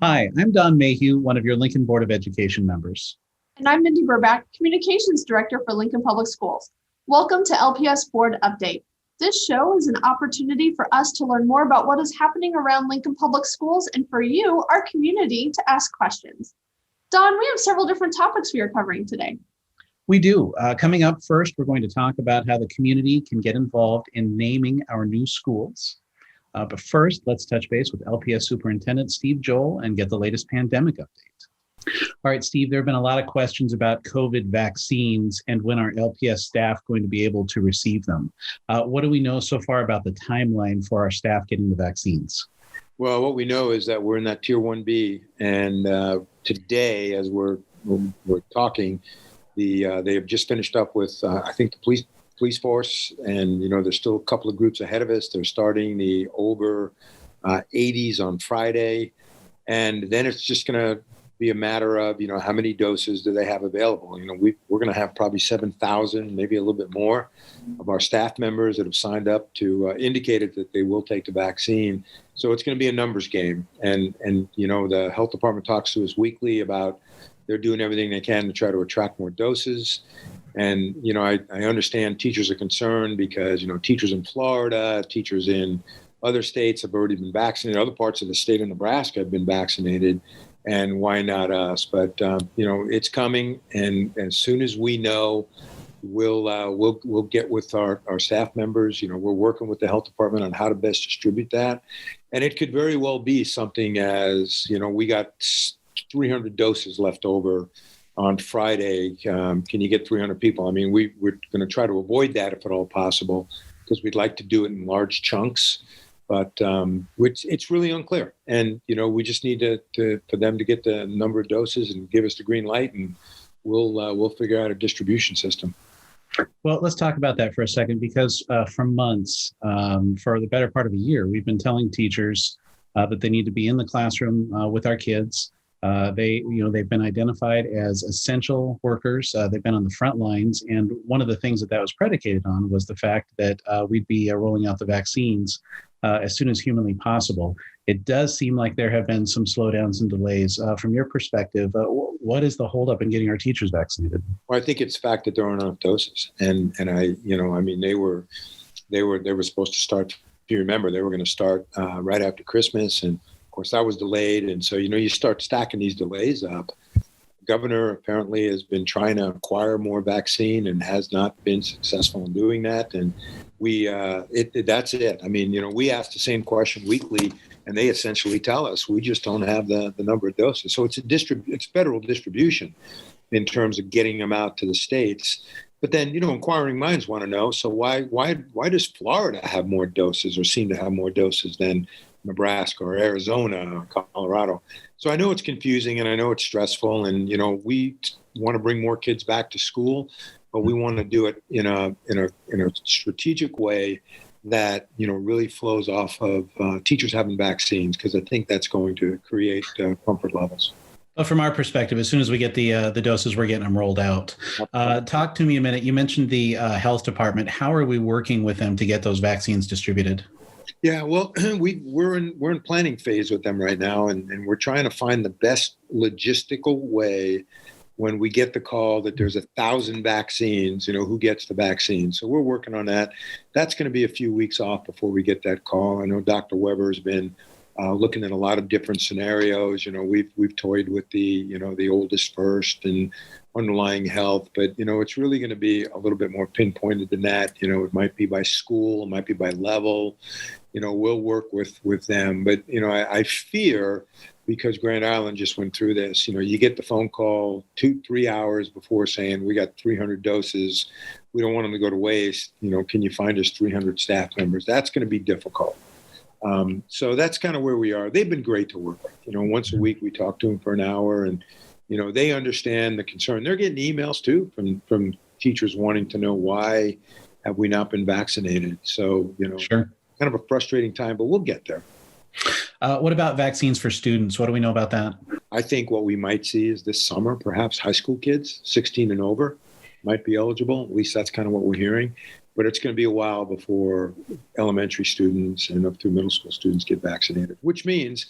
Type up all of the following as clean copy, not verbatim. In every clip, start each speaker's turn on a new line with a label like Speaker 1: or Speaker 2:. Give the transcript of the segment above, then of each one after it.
Speaker 1: Hi, I'm Don Mayhew, one of your Lincoln Board of Education members.
Speaker 2: And I'm Mindy Burback, Communications Director for Lincoln Public Schools. Welcome to LPS Board Update. This show is an opportunity for us to learn more about what is happening around Lincoln Public Schools and for you, our community, to ask questions. Don, we have several different topics we are covering today.
Speaker 1: We do. Coming up first, we're going to talk about how the community can get involved in naming our new schools. But first, let's touch base with LPS Superintendent Steve Joel and get the latest pandemic update. All right, Steve, there have been a lot of questions about COVID vaccines and when our LPS staff going to be able to receive them. What do we know so far about the timeline for our staff getting the vaccines?
Speaker 3: Well, what we know is that we're in that Tier 1B, and today, as we're talking, they have just finished up with, I think, the police force, and there's still a couple of groups ahead of us. They're starting the over 80s on Friday, and then it's just going to be a matter of how many doses do they have available. We're going to have probably 7,000, maybe a little bit more, of our staff members that have signed up to indicated that they will take the vaccine. So it's going to be a numbers game, and the health department talks to us weekly about they're doing everything they can to try to attract more doses. And, I understand teachers are concerned because, teachers in Florida, teachers in other states have already been vaccinated. Other parts of the state of Nebraska have been vaccinated. And why not us? But, it's coming. And as soon as we know, we'll get with our staff members. We're working with the health department on how to best distribute that. And it could very well be something as, we got 300 doses left over on Friday. Can you get 300 people? I mean, we're going to try to avoid that if at all possible, because we'd like to do it in large chunks, but it's really unclear. And, we just need for them to get the number of doses and give us the green light, and we'll figure out a distribution system.
Speaker 1: Well, let's talk about that for a second, because for months, for the better part of a year, we've been telling teachers that they need to be in the classroom with our kids. They've been identified as essential workers. They've been on the front lines. And one of the things that was predicated on was the fact that we'd be rolling out the vaccines as soon as humanly possible. It does seem like there have been some slowdowns and delays. From your perspective, what is the holdup in getting our teachers vaccinated?
Speaker 3: Well, I think it's the fact that there aren't enough doses. And they were supposed to start, if you remember, they were going to start right after Christmas. And of course, that was delayed. And so, you start stacking these delays up. The governor apparently has been trying to acquire more vaccine and has not been successful in doing that. And that's it. I mean, we ask the same question weekly, and they essentially tell us we just don't have the number of doses. So it's federal distribution in terms of getting them out to the states. But then, inquiring minds want to know, so why does Florida have more doses or seem to have more doses than Nebraska or Arizona or Colorado? So I know it's confusing and I know it's stressful, and we want to bring more kids back to school, but we want to do it in a strategic way that really flows off of teachers having vaccines, because I think that's going to create comfort levels.
Speaker 1: Well, from our perspective, as soon as we get the doses, we're getting them rolled out. Talk to me a minute. You mentioned the health department. How are we working with them to get those vaccines distributed?
Speaker 3: Yeah, well, we're in planning phase with them right now, and we're trying to find the best logistical way when we get the call that there's 1,000 vaccines, who gets the vaccine. So we're working on that. That's going to be a few weeks off before we get that call. I know Dr. Weber has been looking at a lot of different scenarios. We've toyed with the oldest first and underlying health, but it's really going to be a little bit more pinpointed than that. It might be by school, it might be by level. We'll work with them, but I fear, because Grand Island just went through this, you get the phone call 2-3 hours before saying we got 300 doses. We don't want them to go to waste. Can you find us 300 staff members? That's going to be difficult. So that's kind of where we are. They've been great to work with. Once a week we talk to them for an hour, and they understand the concern. They're getting emails too from teachers wanting to know, why have we not been vaccinated? So
Speaker 1: Sure.
Speaker 3: Kind of a frustrating time, but we'll get there.
Speaker 1: What about vaccines for students? What do we know about that?
Speaker 3: I think what we might see is this summer, perhaps high school kids, 16 and over, might be eligible. At least that's kind of what we're hearing. But it's going to be a while before elementary students and up through middle school students get vaccinated, which means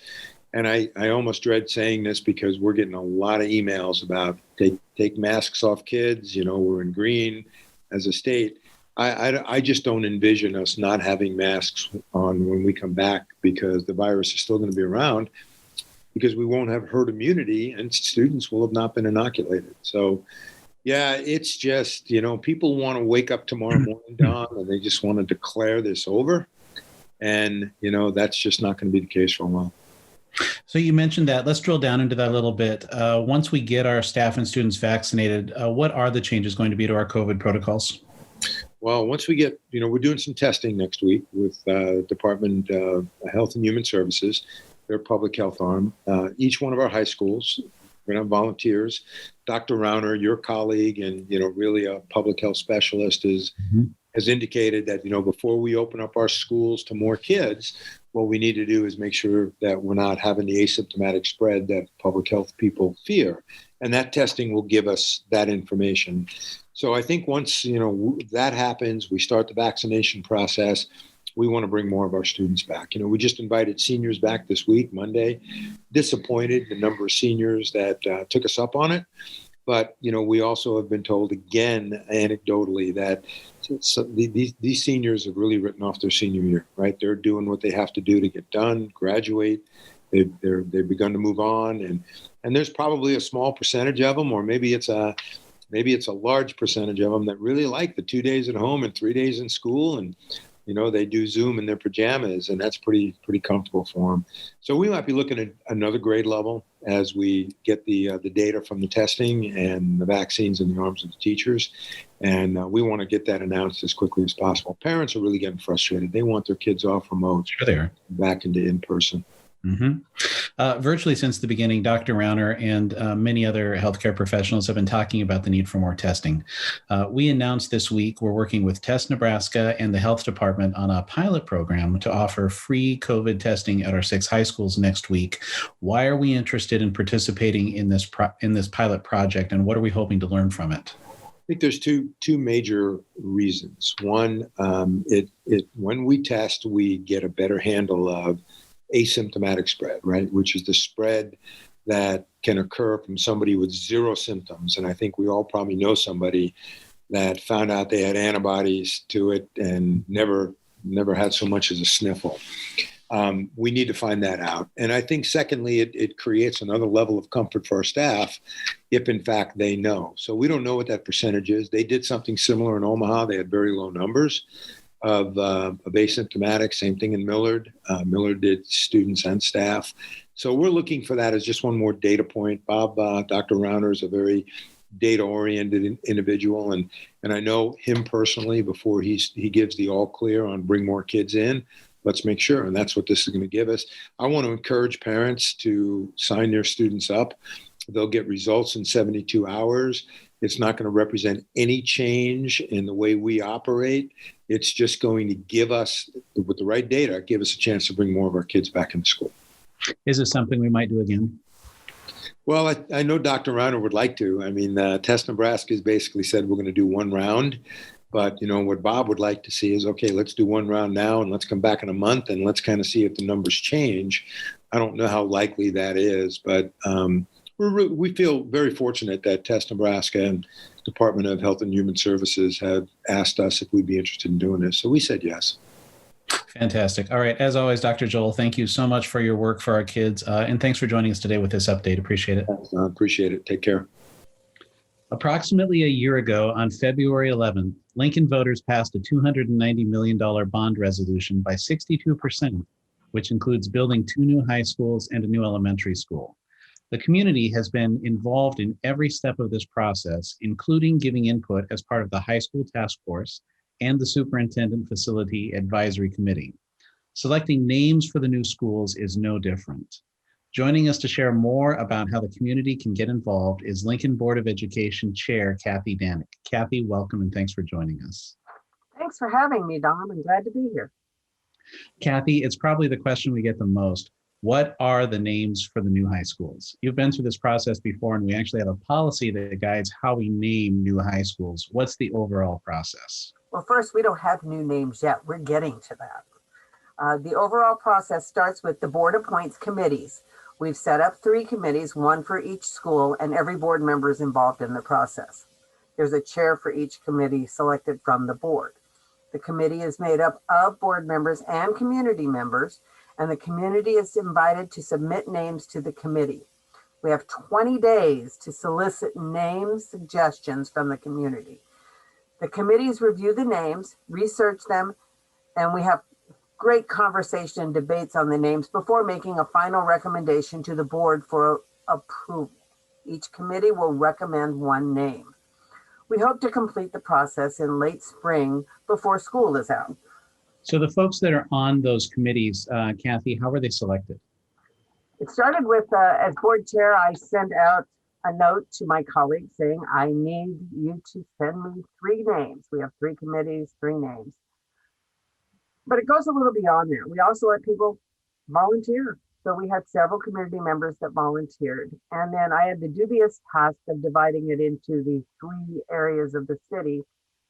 Speaker 3: And I almost dread saying this because we're getting a lot of emails about take masks off kids. We're in green as a state. I just don't envision us not having masks on when we come back, because the virus is still going to be around, because we won't have herd immunity and students will have not been inoculated. So, yeah, it's just, people want to wake up tomorrow morning, Don, and they just want to declare this over. And, that's just not going to be the case for a while.
Speaker 1: So you mentioned that. Let's drill down into that a little bit. Once we get our staff and students vaccinated, what are the changes going to be to our COVID protocols?
Speaker 3: Well, once we get, we're doing some testing next week with Department of Health and Human Services, their public health arm. Each one of our high schools, we're going to have volunteers. Dr. Rauner, your colleague and, really a public health specialist, has indicated that, before we open up our schools to more kids, what we need to do is make sure that we're not having the asymptomatic spread that public health people fear. And that testing will give us that information. So I think once, that happens, we start the vaccination process, we want to bring more of our students back. We just invited seniors back this week, Monday. Disappointed the number of seniors that took us up on it. But, we also have been told again, anecdotally, that these seniors have really written off their senior year, right? They're doing what they have to do to get done, graduate. They've begun to move on. And there's probably a small percentage of them, or maybe it's a large percentage of them that really like the 2 days at home and 3 days in school. And, they do Zoom in their pajamas, and that's pretty comfortable for them. So we might be looking at another grade level as we get the data from the testing and the vaccines in the arms of the teachers. And we want to get that announced as quickly as possible. Parents are really getting frustrated. They want their kids off remote,
Speaker 1: Sure they are.
Speaker 3: Back into in-person.
Speaker 1: Virtually since the beginning, Dr. Rauner and many other healthcare professionals have been talking about the need for more testing. We announced this week we're working with Test Nebraska and the health department on a pilot program to offer free COVID testing at our 6 high schools next week. Why are we interested in participating in this pilot project, and what are we hoping to learn from it?
Speaker 3: I think there's two major reasons. One, when we test, we get a better handle of asymptomatic spread, right? Which is the spread that can occur from somebody with 0 symptoms. And I think we all probably know somebody that found out they had antibodies to it and never had so much as a sniffle. We need to find that out. And I think secondly, it creates another level of comfort for our staff if in fact they know. So we don't know what that percentage is. They did something similar in Omaha. They had very low numbers of asymptomatic, same thing in Millard. Millard did students and staff. So we're looking for that as just one more data point. Bob, Dr. Rauner is a very data-oriented individual, and I know him personally before he gives the all clear on bring more kids in. Let's make sure, and that's what this is going to give us. I want to encourage parents to sign their students up. They'll get results in 72 hours. It's not going to represent any change in the way we operate. It's just going to give us, with the right data, give us a chance to bring more of our kids back into school.
Speaker 1: Is this something we might do again?
Speaker 3: Well, I know Dr. Rauner would like to. I mean, Test Nebraska has basically said we're going to do one round. But, what Bob would like to see is, okay, let's do one round now and let's come back in a month and let's kind of see if the numbers change. I don't know how likely that is, but we feel very fortunate that Test Nebraska and Department of Health and Human Services have asked us if we'd be interested in doing this. So we said yes.
Speaker 1: Fantastic. All right. As always, Dr. Joel, thank you so much for your work for our kids. And thanks for joining us today with this update. Appreciate it.
Speaker 3: I appreciate it. Take care.
Speaker 1: Approximately a year ago, on February 11th, Lincoln voters passed a $290 million bond resolution by 62%, which includes building 2 new high schools and a new elementary school. The community has been involved in every step of this process, including giving input as part of the high school task force and the Superintendent Facility Advisory Committee. Selecting names for the new schools is no different. Joining us to share more about how the community can get involved is Lincoln Board of Education Chair Kathy Danek. Kathy, welcome and thanks for joining us.
Speaker 4: Thanks for having me, Dom. I'm glad to be here.
Speaker 1: Kathy, it's probably the question we get the most. What are the names for the new high schools? You've been through this process before, and we actually have a policy that guides how we name new high schools. What's the overall process?
Speaker 4: Well, first, we don't have new names yet. We're getting to that. The overall process starts with the board appoints committees. We've set up 3 committees, 1 for each school, and every board member is involved in the process. There's a chair for each committee selected from the board. The committee is made up of board members and community members, and the community is invited to submit names to the committee. We have 20 days to solicit name suggestions from the community. The committees review the names, research them, and we have great conversation and debates on the names before making a final recommendation to the board for approval. Each committee will recommend 1 name. We hope to complete the process in late spring before school is out.
Speaker 1: So the folks that are on those committees, Kathy, how are they selected?
Speaker 4: It started with, as board chair, I sent out a note to my colleagues saying, I need you to send me 3 names. We have 3 committees, 3 names. But it goes a little beyond that. We also let people volunteer. So we had several community members that volunteered. And then I had the dubious task of dividing it into the 3 areas of the city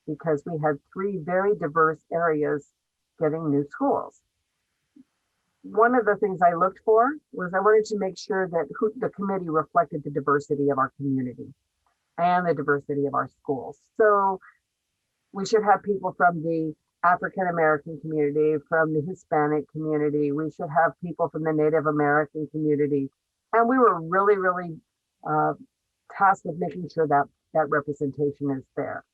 Speaker 4: because we had 3 very diverse areas getting new schools. One of the things I looked for was I wanted to make sure that the committee reflected the diversity of our community and the diversity of our schools. So we should have people from the African American community, from the Hispanic community. We should have people from the Native American community. And we were really, really tasked with making sure that that representation is there.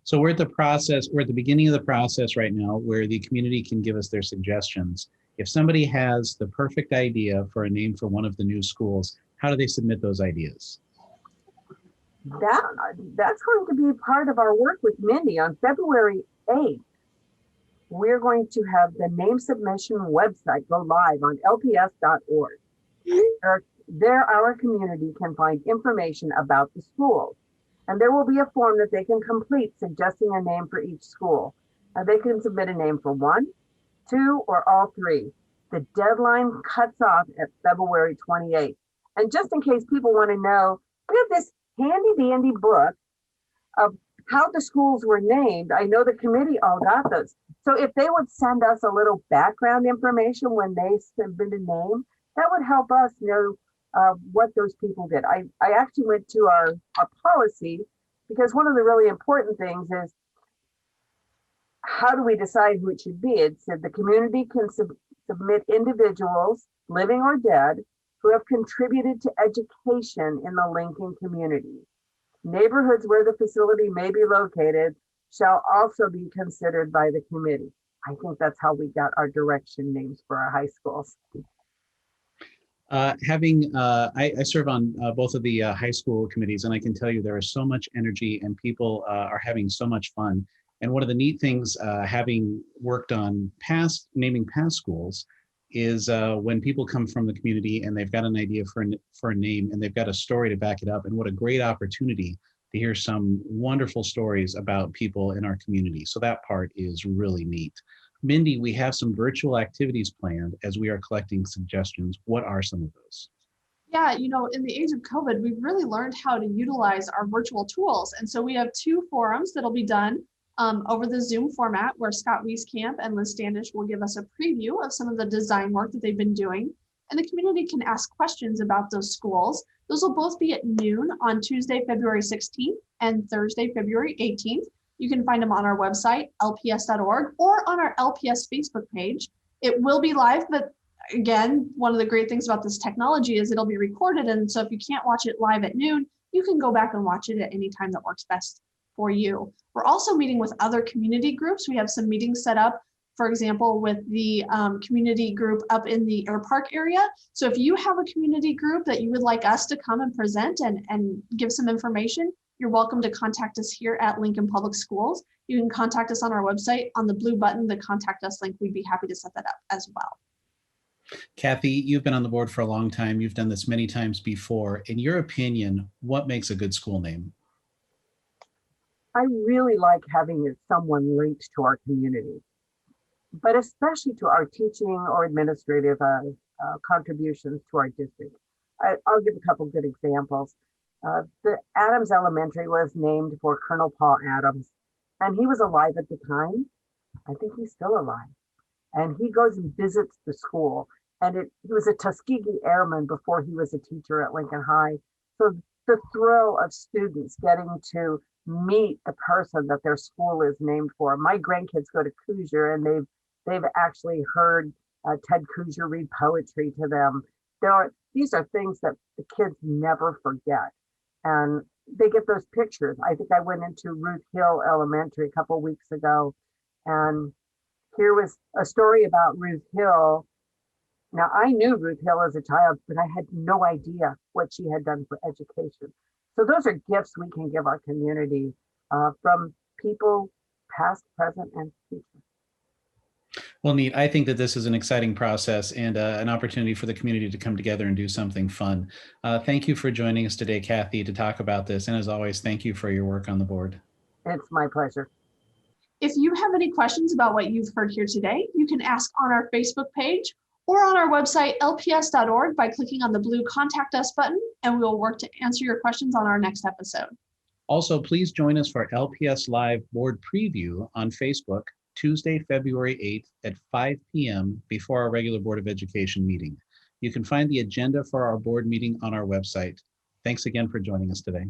Speaker 1: So we're at the beginning of the process right now where the community can give us their suggestions. If somebody has the perfect idea for a name for one of the new schools, how do they submit those ideas?
Speaker 4: That's going to be part of our work with Mindy. On February 8th, we're going to have the name submission website go live on lps.org. There, our community can find information about the schools. And there will be a form that they can complete suggesting a name for each school. They can submit a name for 1, 2, or all 3. The deadline cuts off at February 28th. And just in case people want to know, we have this handy dandy book of how the schools were named. I know the committee all got those. So if they would send us a little background information when they submit a name, that would help us know what those people did. I actually went to our policy because one of the really important things is how do we decide who it should be? It said the community can submit individuals, living or dead, who have contributed to education in the Lincoln community. Neighborhoods where the facility may be located shall also be considered by the committee. I think that's how we got our direction names for our high schools.
Speaker 1: I serve on both of the high school committees, and I can tell you there is so much energy and people are having so much fun. And one of the neat things, having worked on naming past schools, is when people come from the community and they've got an idea for a name and they've got a story to back it up. And what a great opportunity to hear some wonderful stories about people in our community. So that part is really neat. Mindy, we have some virtual activities planned as we are collecting suggestions. What are some of those?
Speaker 2: Yeah, in the age of COVID, we've really learned how to utilize our virtual tools. And so we have 2 forums that'll be done over the Zoom format where Scott Wieskamp and Liz Standish will give us a preview of some of the design work that they've been doing. And the community can ask questions about those schools. Those will both be at noon on Tuesday, February 16th and Thursday, February 18th. You can find them on our website, lps.org, or on our LPS Facebook page. It will be live, but again, one of the great things about this technology is it'll be recorded. And so if you can't watch it live at noon, you can go back and watch it at any time that works best for you. We're also meeting with other community groups. We have some meetings set up, for example, with the community group up in the Air Park area. So if you have a community group that you would like us to come and present and give some information, you're welcome to contact us here at Lincoln Public Schools. You can contact us on our website on the blue button, the contact us link. We'd be happy to set that up as well.
Speaker 1: Kathy, you've been on the board for a long time. You've done this many times before. In your opinion, what makes a good school name?
Speaker 4: I really like having someone linked to our community, but especially to our teaching or administrative contributions to our district. I'll give a couple good examples. The Adams Elementary was named for Colonel Paul Adams, and he was alive at the time. I think he's still alive. And he goes and visits the school. and he was a Tuskegee Airman before he was a teacher at Lincoln High. So the thrill of students getting to meet the person that their school is named for. My grandkids go to Coosier, and they've actually heard Ted Coosier read poetry to them. These are things that the kids never forget, and they get those pictures. I think I went into Ruth Hill Elementary a couple of weeks ago, and here was a story about Ruth Hill. Now, I knew Ruth Hill as a child, but I had no idea what she had done for education. So those are gifts we can give our community from people past, present, and future.
Speaker 1: Well, neat. I think that this is an exciting process and an opportunity for the community to come together and do something fun. Thank you for joining us today, Kathy, to talk about this. And as always, thank you for your work on the board.
Speaker 4: It's my pleasure.
Speaker 2: If you have any questions about what you've heard here today, you can ask on our Facebook page or on our website, lps.org, by clicking on the blue Contact Us button, and we'll work to answer your questions on our next episode.
Speaker 1: Also, please join us for LPS Live Board Preview on Facebook, Tuesday, February 8th at 5 p.m. before our regular Board of Education meeting. You can find the agenda for our board meeting on our website. Thanks again for joining us today.